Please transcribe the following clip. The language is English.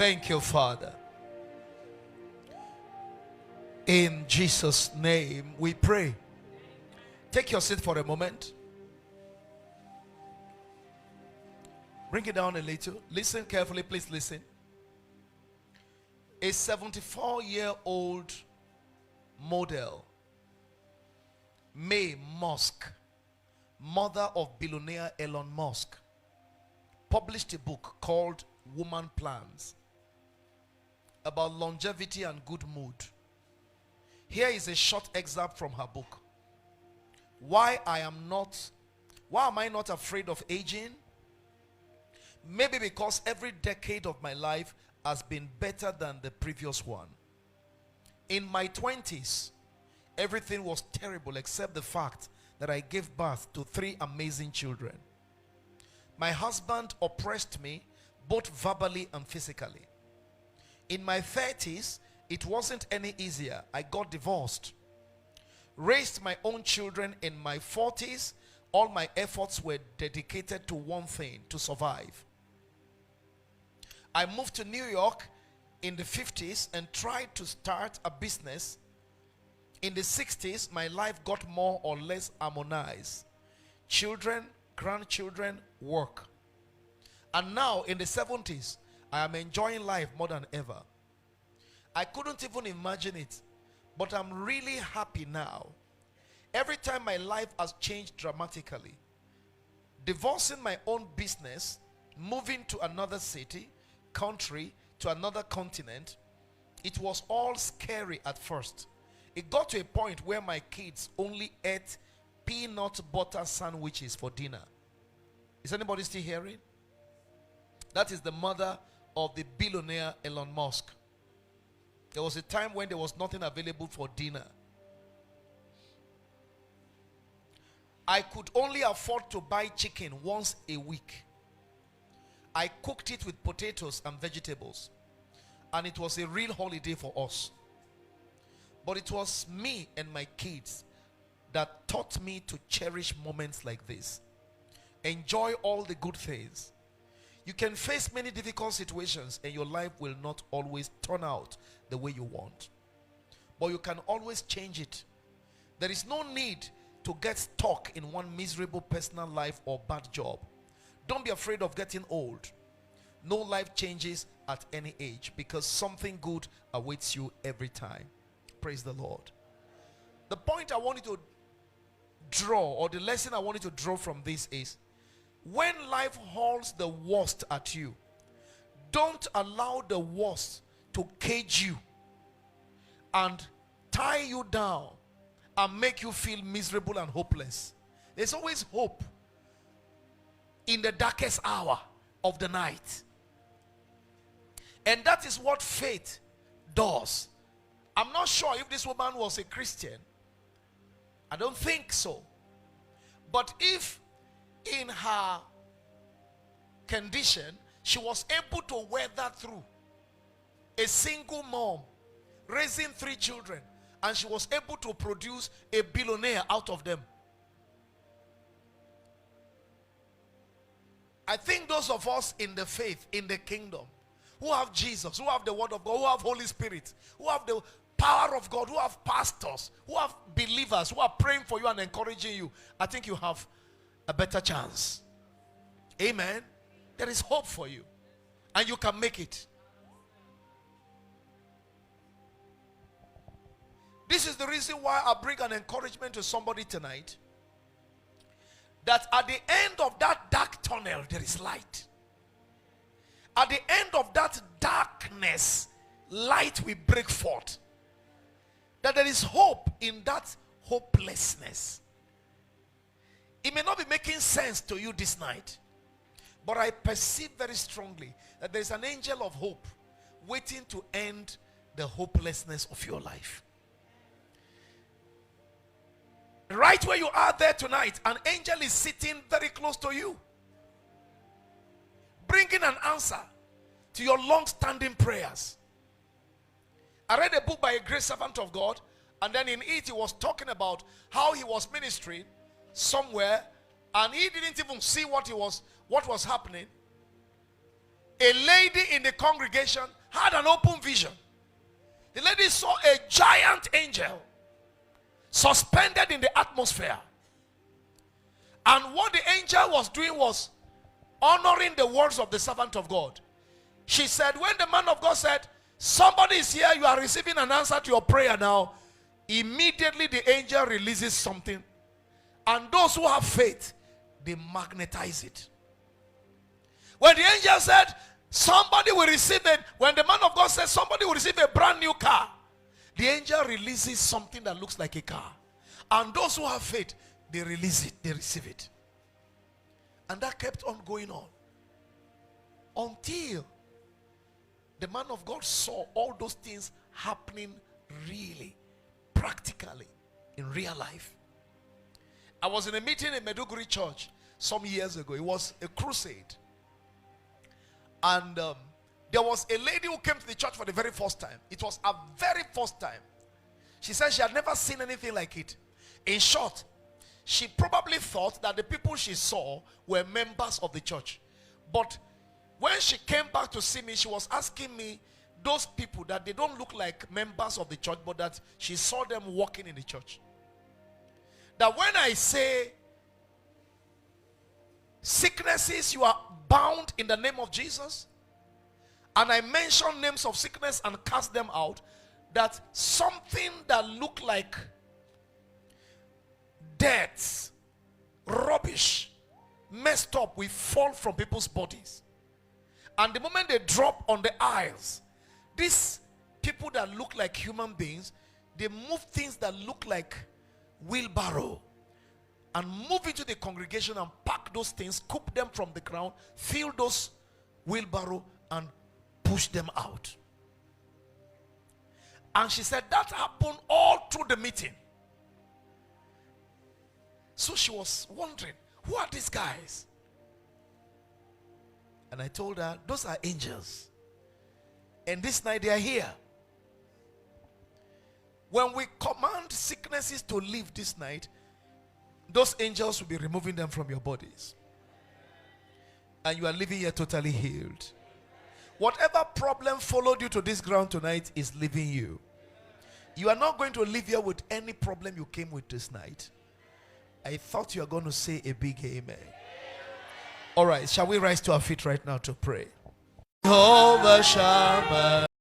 Thank you, Father. In Jesus' name we pray. Take your seat for a moment. Bring it down a little. Listen carefully, please listen. A 74-year-old model, Mae Musk, mother of billionaire Elon Musk, published a book called Woman Plans about longevity and good mood. Here is a short excerpt from her book. Why am I not afraid of aging? Maybe because every decade of my life has been better than the previous one. In my 20s, everything was terrible except the fact that I gave birth to 3 amazing children. My husband oppressed me both verbally and physically. In my 30s, it wasn't any easier. I got divorced. Raised my own children in my 40s. All my efforts were dedicated to one thing: to survive. I moved to New York in the 50s and tried to start a business. In the 60s, my life got more or less harmonized. Children, grandchildren, work. And now in the 70s, I am enjoying life more than ever. I couldn't even imagine it, but I'm really happy now. Every time my life has changed dramatically. Divorcing my own business, moving to another city, country, to another continent, it was all scary at first. It got to a point where my kids only ate peanut butter sandwiches for dinner. Is anybody still hearing? That is the mother of the billionaire Elon Musk. There was a time when there was nothing available for dinner. I could only afford to buy chicken once a week. I cooked it with potatoes and vegetables, and it was a real holiday for us. But it was me and my kids that taught me to cherish moments like this. Enjoy all the good things. You can face many difficult situations and your life will not always turn out the way you want. But you can always change it. There is no need to get stuck in one miserable personal life or bad job. Don't be afraid of getting old. No life changes at any age because something good awaits you every time. Praise the Lord. The point I want you to draw, or the lesson I want you to draw from this is, when life hurls the worst at you, don't allow the worst to cage you and tie you down and make you feel miserable and hopeless. There's always hope in the darkest hour of the night. And that is what faith does. I'm not sure if this woman was a Christian. I don't think so. But if in her condition she was able to weather through, a single mom raising 3 children, and she was able to produce a billionaire out of them, I think those of us in the faith, in the kingdom, who have Jesus, who have the word of God, who have Holy Spirit, who have the power of God, who have pastors, who have believers, who are praying for you and encouraging you, I think you have a better chance. Amen. There is hope for you, and you can make it. This is the reason why I bring an encouragement to somebody tonight, that at the end of that dark tunnel there is light. At the end of that darkness, light will break forth. That there is hope in that hopelessness. It may not be making sense to you this night, but I perceive very strongly that there is an angel of hope waiting to end the hopelessness of your life. Right where you are there tonight, an angel is sitting very close to you, bringing an answer to your long-standing prayers. I read a book by a great servant of God, and then in it he was talking about how he was ministering somewhere and he didn't even see what was happening. A lady in the congregation had an open vision. The lady saw a giant angel suspended in the atmosphere. And what the angel was doing was honoring the words of the servant of God. She said, when the man of God said, somebody is here, you are receiving an answer to your prayer now, immediately the angel releases something. And those who have faith, they magnetize it. When the angel said, somebody will receive it, when the man of God said, somebody will receive a brand new car, the angel releases something that looks like a car. And those who have faith, they release it, they receive it. And that kept on going on until the man of God saw all those things happening really, practically, in real life. I was in a meeting in Meduguri Church some years ago. It was a crusade. And there was a lady who came to the church for the very first time. It was her very first time. She said she had never seen anything like it. In short, she probably thought that the people she saw were members of the church. But when she came back to see me, she was asking me, those people, that they don't look like members of the church, but that she saw them walking in the church. That when I say sicknesses, you are bound in the name of Jesus, and I mention names of sickness and cast them out, that something that looked like deaths, rubbish, messed up, will fall from people's bodies. And the moment they drop on the aisles, these people that look like human beings, they move things that look like wheelbarrow and move into the congregation and pack those things, scoop them from the ground, fill those wheelbarrow and push them out. And she said that happened all through the meeting. So she was wondering, who are these guys? And I told her, those are angels. And this night they are here. When we command sicknesses to leave this night, those angels will be removing them from your bodies. And you are living here totally healed. Whatever problem followed you to this ground tonight is leaving you. You are not going to live here with any problem you came with this night. I thought you were going to say a big amen. All right, shall we rise to our feet right now to pray? Jehovah Shammah.